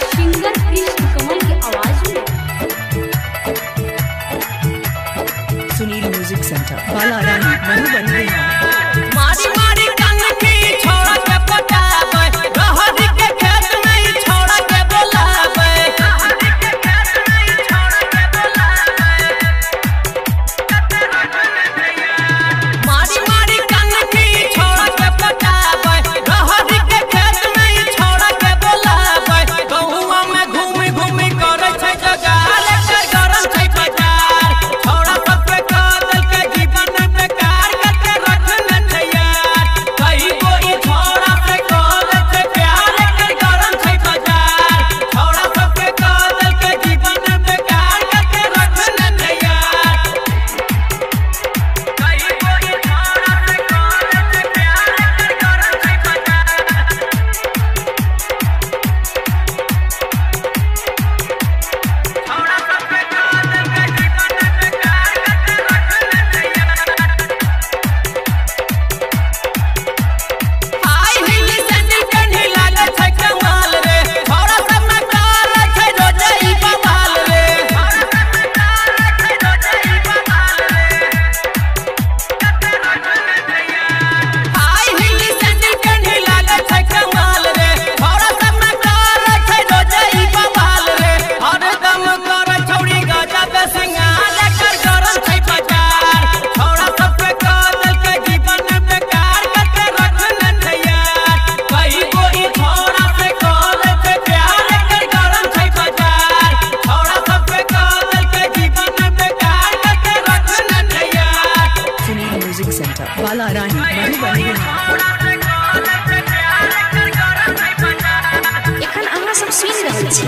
Singer Krishna कमल की आवाज में। सुनील म्यूजिक सेंटर बालारानी मधुबनी मारी मारी कंग की छोड़ा के पटावे रहरी के खेत में छोड़ा के बोलावे मारी मारी कंग की छोड़ा के पटावे रहरी के खेत में छोड़ा के बोलावे गहुआ में घूमी घूमी करे छै जगार कर गरम छै बाजार छोड़ा सब के कादल के जीवन में कार करके रखना छै यार कई कोई छोड़ा से कॉल से प्यार कर गरम छै बाजार छोड़ा सब के कादल के जीवन में कार करके रखना छै यार कई कोई छोड़ा से कॉल से प्यार कर गरम छै बाजार छोड़ा सब के कादल के जीवन में कार करके रखना छै यार हाय हिली सजी कन्ही लागे छै कमाल रे छोड़ा सब में कार छै रोजे ई बवाल रे छोड़ा सब में कार छै रोजे ई बवाल रे हाय हिली सजी कन्ही लागे छै कमाल रे छोड़ा सब में कार छै रोजे ई बवाल रे हरदम करे छौड़ी गाजा पे सिंगार कर गरम छै बाजार छोड़ा सब के कादल के जीवन में कार करके रखना छै यार कई कोई छोड़ा से कॉल से प्यार कर गरम छै बाजार छोड़ा सब के कादल के जीवन में कार करके रखना छै यार सुनील म्यूजिक सेंटर बालारानी मधुबनी छोड़ा से कॉल से प्यार कर गरम छै बाजार एखन अहाँ सब सुनि रहल छी